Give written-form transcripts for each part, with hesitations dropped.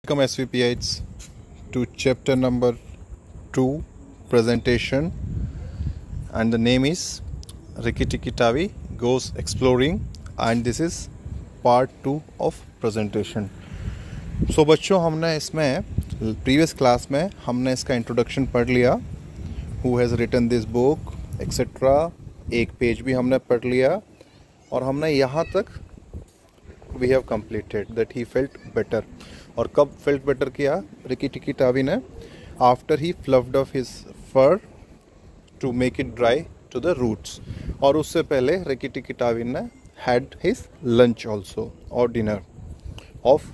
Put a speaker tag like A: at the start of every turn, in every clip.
A: Welcome SVPites to chapter number 2 presentation, and the name is Rikki Tikki Tavi Goes Exploring, and this is part 2 of presentation. So बच्चों, हमने इसमें previous class में हमने इसका introduction पढ़ लिया, who has written this book etcetera, एक page भी हमने पढ़ लिया और हमने यहाँ तक we have completed that he felt better. और कब फेल्ट बेटर किया रिकी टिकी टावी ने? After he fluffed off his fur to make it dry to the roots. और उससे पहले रिकी टिकी टावी ने हैड हिज लंच ऑल्सो और dinner of,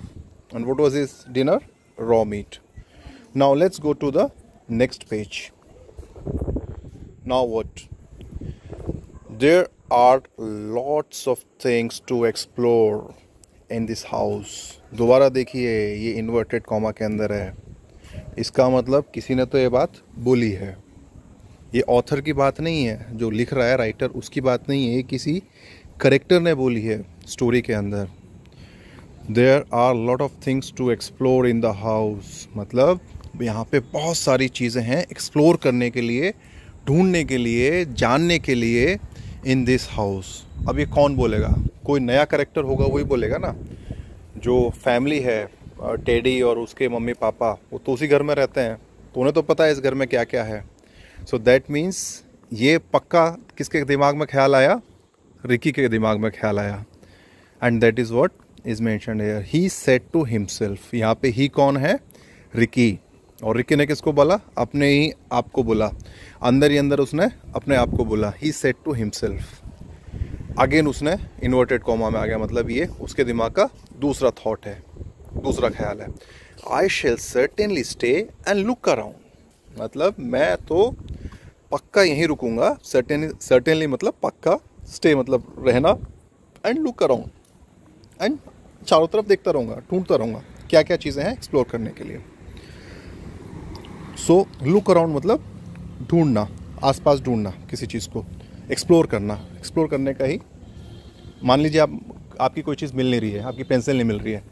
A: and what was his dinner? Raw meet. Now let's go to the next page. Now what? There are lots of things to explore in this house. दोबारा देखिए, ये inverted comma के अंदर है. इसका मतलब किसी ने तो ये बात बोली है. ये ऑथर की बात नहीं है, जो लिख रहा है राइटर उसकी बात नहीं है, ये किसी करेक्टर ने बोली है स्टोरी के अंदर. There are lot of things to explore in the house. मतलब यहाँ पे बहुत सारी चीज़ें हैं एक्सप्लोर करने के लिए, ढूंढने के लिए, जानने के लिए इन दिस हाउस. अब ये कौन बोलेगा? कोई नया करेक्टर होगा वही बोलेगा ना. जो फैमिली है, टेडी और उसके मम्मी पापा, वो तो उसी घर में रहते हैं, तो उन्हें तो पता है इस घर में क्या क्या है. सो दैट मीन्स ये पक्का किसके दिमाग में ख्याल आया? रिकी के दिमाग में ख्याल आया. And that is what is mentioned here. He said to himself. यहाँ पे ही कौन है? रिकी. और रिकी ने किसको बोला? अपने ही आप को बोला. अंदर ही अंदर उसने अपने आप को बोला. He said to himself. Again उसने इन्वर्टेड कॉमा में आ गया, मतलब ये उसके दिमाग का दूसरा थॉट है, दूसरा ख्याल है. I shall certainly stay and look around. मतलब मैं तो पक्का यहीं रुकूंगा. सर्टेनली मतलब पक्का, स्टे मतलब रहना, एंड लुक अराउंड, एंड चारों तरफ देखता रहूँगा, ढूंढता रहूँगा क्या क्या चीज़ें हैं एक्सप्लोर करने के लिए. सो लुक अराउंड मतलब ढूंढना, आसपास ढूंढना किसी चीज़ को, एक्सप्लोर करना. एक्सप्लोर करने का ही, मान लीजिए आपकी कोई चीज़ मिल नहीं रही है, आपकी पेंसिल नहीं मिल रही है.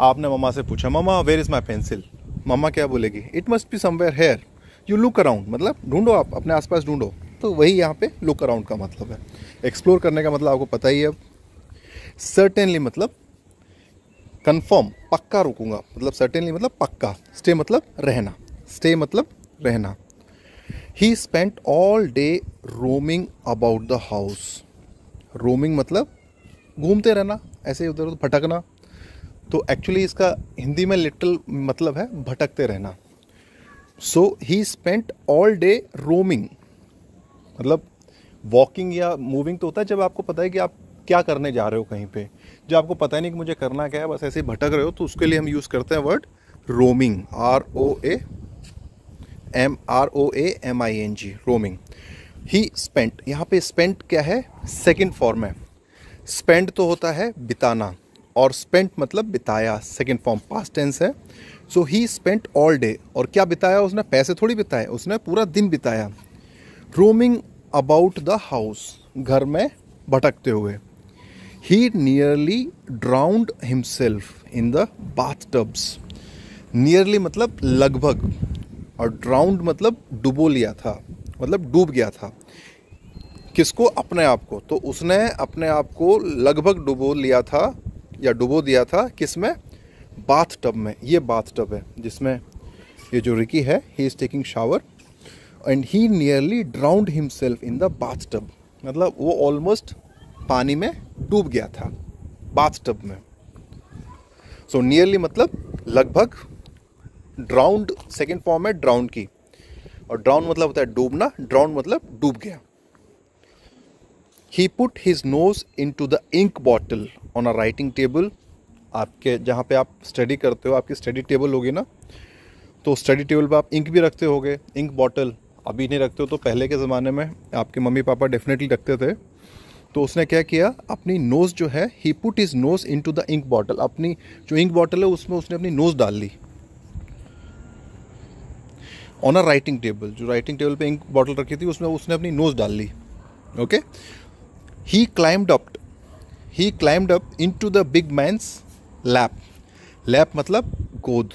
A: आपने मम्मा से पूछा, मम्मा वेयर इज़ माई पेंसिल? मम्मा क्या बोलेगी? It must be somewhere here. You look around मतलब ढूंढो, आप अपने आसपास ढूंढो. तो वही यहाँ पे लुक अराउंड का मतलब है. एक्सप्लोर करने का मतलब आपको पता ही है. अब सर्टेनली मतलब कंफर्म, पक्का रुकूंगा, मतलब सर्टेनली मतलब पक्का. स्टे मतलब रहना, स्टे मतलब रहना. He spent all day roaming about the house. Roaming मतलब घूमते रहना, ऐसे उधर उधर भटकना. तो एक्चुअली इसका हिंदी में लिटरल मतलब है भटकते रहना. So he spent all day roaming. मतलब वॉकिंग या मूविंग तो होता है जब आपको पता है कि आप क्या करने जा रहे हो कहीं पे. जब आपको पता ही नहीं कि मुझे करना क्या है, बस ऐसे ही भटक रहे हो, तो उसके लिए हम यूज़ करते हैं वर्ड रोमिंग. ROAMING, roaming. ही स्पेंट. यहाँ पे स्पेंट क्या है? सेकंड फॉर्म है. स्पेंड तो होता है बिताना, और स्पेंट मतलब बिताया, सेकंड फॉर्म, पास्ट टेंस है. सो ही स्पेंट ऑल डे. और क्या बिताया उसने? पैसे थोड़ी बिताए, उसने पूरा दिन बिताया. रोमिंग अबाउट द हाउस, घर में भटकते हुए. He nearly drowned himself in the bath tubs. Nearly मतलब लगभग, और ड्राउंड मतलब डुबो लिया था, मतलब डूब गया था. किसको? अपने आप को. तो उसने अपने आप को लगभग डुबो लिया था या डुबो दिया था. किस में? बाथ टब में. ये बाथ टब है जिसमें ये जो रिकी है, he is taking shower, and he nearly drowned himself in the bath tub. मतलब वो ऑलमोस्ट पानी में डूब गया था, बाथ टब में. सो नियरली मतलब लगभग. ड्राउंड सेकेंड फॉर्म है ड्राउन की, और ड्राउन मतलब होता है डूबना, ड्राउन मतलब डूब गया. He put his nose in to the ink bottle on a writing table. आपके जहाँ पे आप स्टडी करते हो, आपकी स्टडी टेबल होगी ना, तो स्टडी टेबल पे आप इंक भी रखते होगे. इंक बॉटल अभी नहीं रखते हो, तो पहले के ज़माने में आपके मम्मी पापा डेफिनेटली रखते थे. तो उसने क्या किया? अपनी नोज़ जो है, he put his nose in to the ink bottle. अपनी जो इंक बॉटल है उसमें उसने अपनी नोज़ डाल ली. ऑन अ राइटिंग टेबल, जो राइटिंग टेबल पे इंक बॉटल रखी थी उसमें उसने अपनी नोज़ डाल ली. Okay. He climbed up into the big man's lap. Lap मतलब गोद।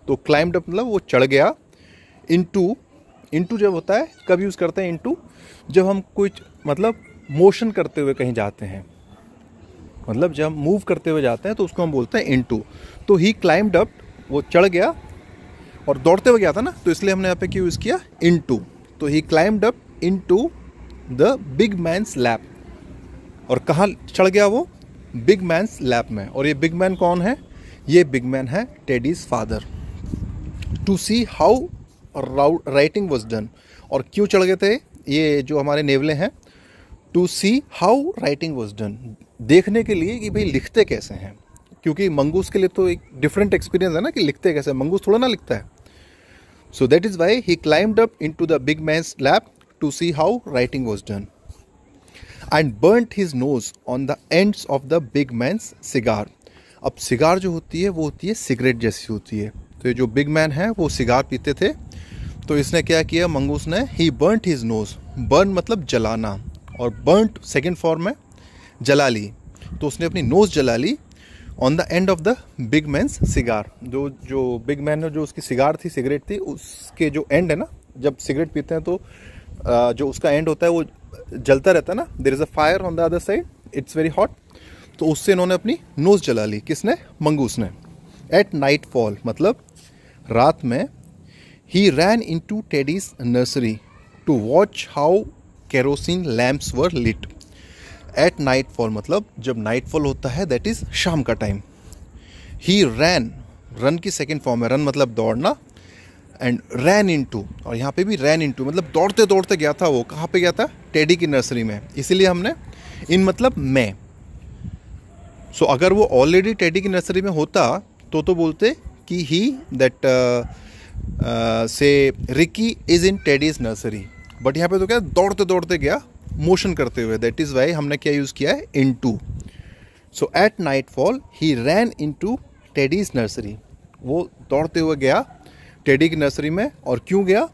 A: तो क्लाइम्ड अप मतलब वो चढ़ गया। इनटू, इनटू जब होता है कब यूज़ करते हैं इनटू, जब हम कुछ मतलब मोशन करते हुए कहीं जाते हैं, मतलब जब हम मूव करते हुए जाते हैं तो उसको हम बोलते हैं इनटू। तो ही क्लाइम्ड अप, वो चढ़ गया, और दौड़ते हुए गया था ना, तो इसलिए हमने यहाँ पे क्यों यूज़ किया इनटू। तो he climbed up into the big man's lap. और कहाँ चढ़ गया वो? बिग मैन्स लैप में। और ये बिग मैन कौन है? ये बिग मैन है Teddy's father. To see how writing was done. और क्यों चढ़ गए थे ये जो हमारे नेवले हैं? To see how writing was done, देखने के लिए कि भाई लिखते कैसे हैं। क्योंकि मंगूस के लिए तो एक डिफरेंट एक्सपीरियंस है ना कि लिखते कैसे, मंगूस थोड़ा ना लिखता है। So that is why he climbed up into the big man's lap to see how writing was done and burnt his nose on the ends of the big man's cigar. अब cigar जो होती है वो होती है cigarette जैसी होती है। तो ये जो बिग मैन है वो सिगार पीते थे, तो इसने क्या किया मंगूस ने? ही बर्न्ट हिज नोज। बर्न मतलब जलाना, और बर्न्ट सेकेंड फॉर्म में जला ली। तो उसने अपनी नोज जला ली on the end of the big man's cigar. जो बिग मैन ने जो उसकी सिगार थी, सिगरेट थी, उसके जो एंड है ना, जब सिगरेट पीते हैं तो जो उसका एंड होता है वो जलता रहता है ना, there is a fire on the other side, it's very hot. तो उससे इन्होंने अपनी नोज जला ली। किसने? मंगूस ने। एट नाइट फॉल मतलब रात में, he ran into Teddy's nursery to watch how kerosene lamps were lit. At night fall मतलब जब नाइट फॉल होता है, दैट इज शाम का टाइम। ही रैन, रन की सेकेंड फॉर्म है, रन मतलब दौड़ना, एंड रैन इनटू, और यहाँ पे भी रैन इनटू मतलब दौड़ते दौड़ते गया था वो। कहाँ पे गया था? टेडी की नर्सरी में। इसीलिए हमने इन मतलब मैं। सो अगर वो ऑलरेडी टेडी की नर्सरी में होता तो बोलते कि ही दैट से Ricky is in teddies nursery. But यहाँ पे तो क्या, दौड़ते दौड़ते गया, मोशन करते हुए। दैट इज वाई हमने क्या यूज़ किया है? इनटू। सो एट नाइट फॉल ही रैन इनटू टेडीज नर्सरी। वो दौड़ते हुए गया टेडी की नर्सरी में। और क्यों गया?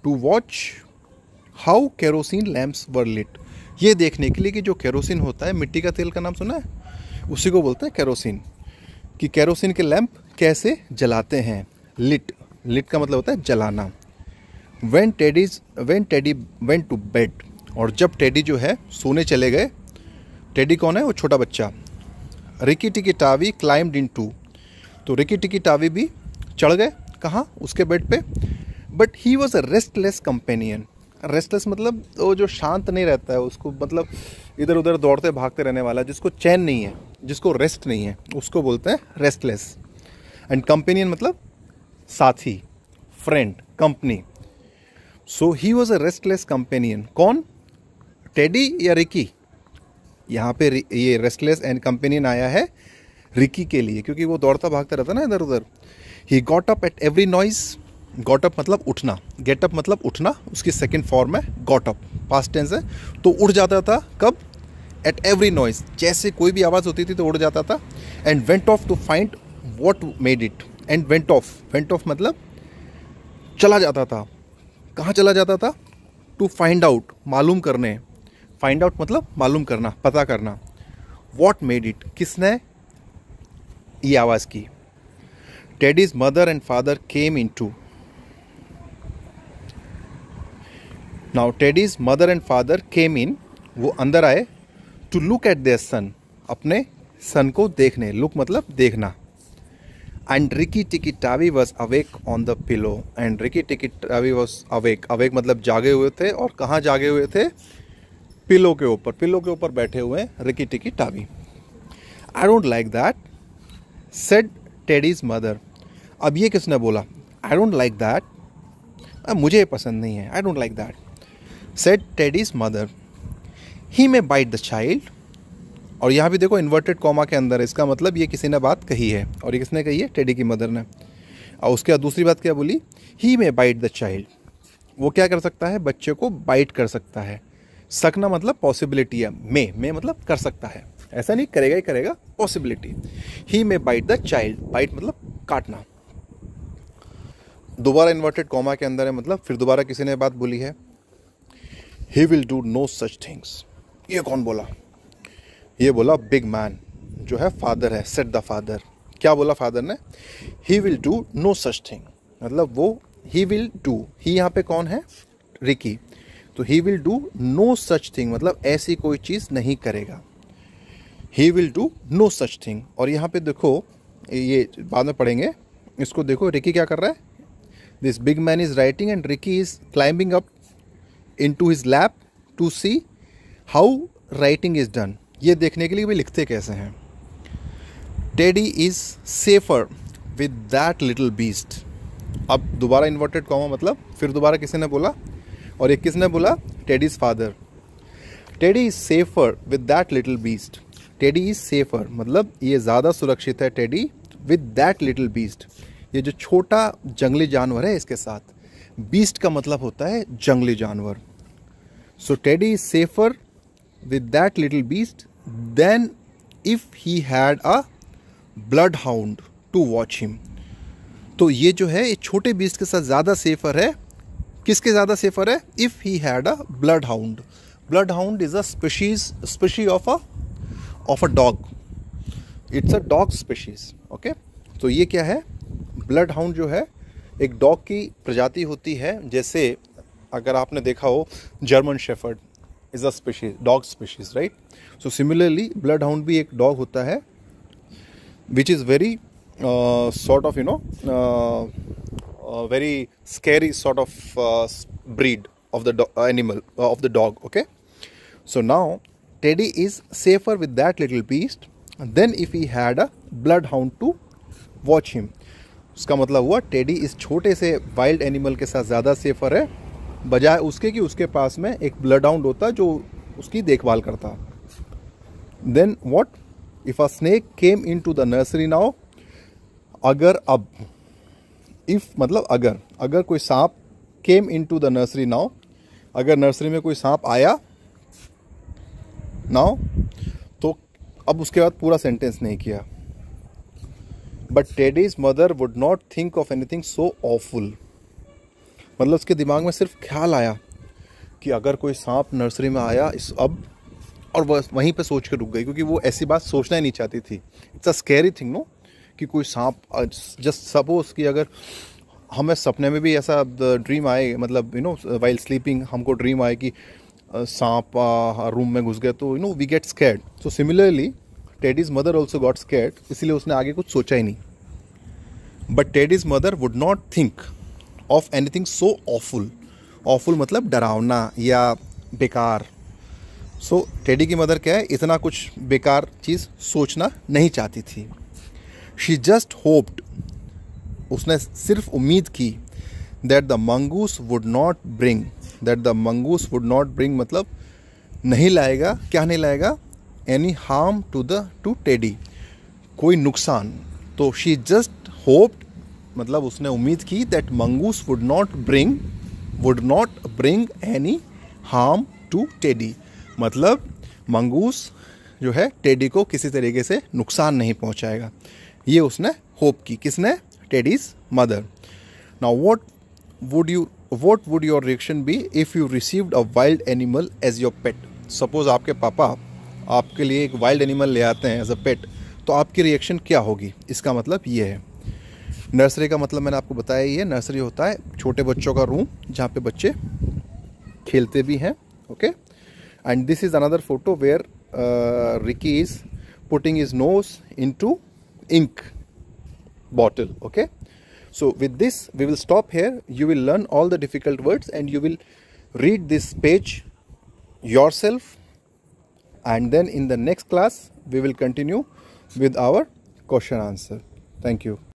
A: To watch how kerosene lamps were lit, ये देखने के लिए कि जो केरोसिन होता है, मिट्टी का तेल का नाम सुना है, उसी को बोलते हैं केरोसिन, कि केरोसिन के लैंप कैसे जलाते हैं। लिट, लिट का मतलब होता है जलाना। When Teddy went to bed, और जब टेडी जो है सोने चले गए। टेडी कौन है? वो छोटा बच्चा। Ricky Tikki TAVI climbed into, तो रिकी टिकी टावी भी चढ़ गए। कहाँ? उसके बेड पे। But he was a restless companion. Restless मतलब वो जो शांत नहीं रहता है, उसको मतलब इधर उधर दौड़ते भागते रहने वाला, जिसको चैन नहीं है, जिसको रेस्ट नहीं है, उसको बोलते हैं रेस्टलेस। एंड कंपेनियन मतलब साथी, friend, company. So he was a restless companion. कौन? टेडी या रिकी? यहाँ पे ये रेस्टलेस एंड कंपेनियन आया है रिकी के लिए, क्योंकि वो दौड़ता भागता रहता ना इधर उधर। He got up at every noise. Got up मतलब उठना, गेट अप मतलब उठना, उसकी सेकेंड फॉर्म है गॉट अप, पास्ट टेंस है। तो उड़ जाता था। कब? एट एवरी नॉइज, जैसे कोई भी आवाज़ होती थी तो उड़ जाता था। And went off to find what made it. And went off मतलब चला जाता था। कहाँ चला जाता था? टू फाइंड आउट, मालूम करने। फाइंड आउट मतलब मालूम करना, पता करना। वॉट मेड इट, किसने ये आवाज़ की? Teddy's mother and father came in too. Now Teddy's mother and father came in, वो अंदर आए। To look at their son, अपने सन को देखने। लुक मतलब देखना। And Rikki Tikki Tavi was awake on the pillow. And Rikki Tikki Tavi was awake, awake मतलब जागे हुए थे। और कहाँ जागे हुए थे? पिलो के ऊपर, पिलो के ऊपर बैठे हुए Ricky Tikki TAVI. I don't like that said Teddy's mother. अब ये किसने बोला? आई डोंट लाइक दैट, मुझे पसंद नहीं है, I don't like that. Said Teddy's mother, he may bite the child. और यहाँ भी देखो इन्वर्टेड कॉमा के अंदर, इसका मतलब ये किसी ने बात कही है। और ये किसने कही है? टेडी की मदर ने। और उसके बाद दूसरी बात क्या बोली? ही मे बाइट द चाइल्ड, वो क्या कर सकता है? बच्चे को बाइट कर सकता है। सकना मतलब पॉसिबिलिटी है, मे मतलब कर सकता है, ऐसा नहीं करेगा ही करेगा, possibility. He may bite the child, bite मतलब काटना। दोबारा इन्वर्टेड कॉमा के अंदर है, मतलब फिर दोबारा किसी ने बात बोली है। He will do no such things, ये कौन बोला? ये बोला बिग मैन, जो है फादर है, सेड द फादर। क्या बोला फादर ने? He will do no such thing, मतलब वो ही विल डू, ही यहाँ पे कौन है? रिकी। तो he will do no such thing मतलब ऐसी कोई चीज़ नहीं करेगा। He will do no such thing. और यहाँ पे देखो, ये बाद में पढ़ेंगे, इसको देखो, रिकी क्या कर रहा है? This big man is writing and Ricky is climbing up in to his lap to see how writing is done. ये देखने के लिए भी लिखते कैसे हैं। Teddy is safer with that little beast. अब दोबारा इन्वर्टेड कॉमा मतलब फिर दोबारा किसी ने बोला, और एक किसने बोला? Teddies father. Teddy is safer with that little beast. Teddy is safer मतलब ये ज़्यादा सुरक्षित है, teddy with that little beast, ये जो छोटा जंगली जानवर है इसके साथ। बीस्ट का मतलब होता है जंगली जानवर। So Teddy is safer with that little beast than if he had a bloodhound to watch him. तो ये जो है ये छोटे बीस्ट के साथ ज़्यादा सेफर है। किसके ज़्यादा सेफर है? If he had a blood hound. Blood hound is a species of a dog. It's a dog species. Okay, तो ये क्या है? ब्लड हाउंड जो है एक डॉग की प्रजाति होती है। जैसे अगर आपने देखा हो German shepherd is a species, dog species, right? So similarly blood hound भी एक डॉग होता है which is very sort of very scary sort of breed of the animal of the dog. Okay, so now Teddy is safer with that little beast than if he had a bloodhound to watch him. उसका मतलब हुआ teddy इस छोटे से wild animal के साथ ज़्यादा safer है बजाय उसके कि उसके पास में एक ब्लड हाउंड होता जो उसकी देखभाल करता। Then what if a snake came in to the nursery now. अगर अब, इफ मतलब अगर कोई सांप came in to the nursery now, अगर नर्सरी में कोई सांप आया नाउ, तो अब उसके बाद पूरा सेंटेंस नहीं किया। But Teddy's mother would not think of anything so awful. मतलब उसके दिमाग में सिर्फ ख्याल आया कि अगर कोई सांप नर्सरी में आया अब, और बस वहीं पे सोच के रुक गई क्योंकि वो ऐसी बात सोचना ही नहीं चाहती थी। It's a scary thing no, कि कोई सांप, जस्ट सपोज कि अगर हमें सपने में भी ऐसा ड्रीम आए, मतलब वाइल स्लीपिंग हमको ड्रीम आए कि सांप रूम में घुस गए, तो we get scared. So similarly Teddy's mother also got scared, इसलिए उसने आगे कुछ सोचा ही नहीं। But Teddy's mother would not think of anything so awful. Awful मतलब डरावना या बेकार। सो टेडी की मदर क्या है? इतना कुछ बेकार चीज़ सोचना नहीं चाहती थी। शी जस्ट होप्ड, उसने सिर्फ उम्मीद की, that the mongoose would not bring, that the mongoose would not bring मतलब नहीं लाएगा, क्या नहीं लाएगा? एनी हार्म टू टेडी, कोई नुकसान। तो शी जस्ट होप्ड मतलब उसने उम्मीद की, that mongoose would not bring any harm to Teddy, मतलब मंगूस जो है टेडी को किसी तरीके से नुकसान नहीं पहुंचाएगा। ये उसने होप की। किसने? Teddy's mother. Now what would your reaction be if you received a wild animal as your pet. Suppose आपके पापा आपके लिए एक वाइल्ड एनिमल ले आते हैं एज अ पेट, तो आपकी रिएक्शन क्या होगी? इसका मतलब ये है। नर्सरी का मतलब मैंने आपको बताया ही है। नर्सरी होता है छोटे बच्चों का रूम जहाँ पे बच्चे खेलते भी हैं। Okay, and this is another photo where Ricky is putting his nose into ink bottle. Okay, so with this we will stop here. You will learn all the difficult words and you will read this page yourself, and then in the next class we will continue with our question answer. Thank you.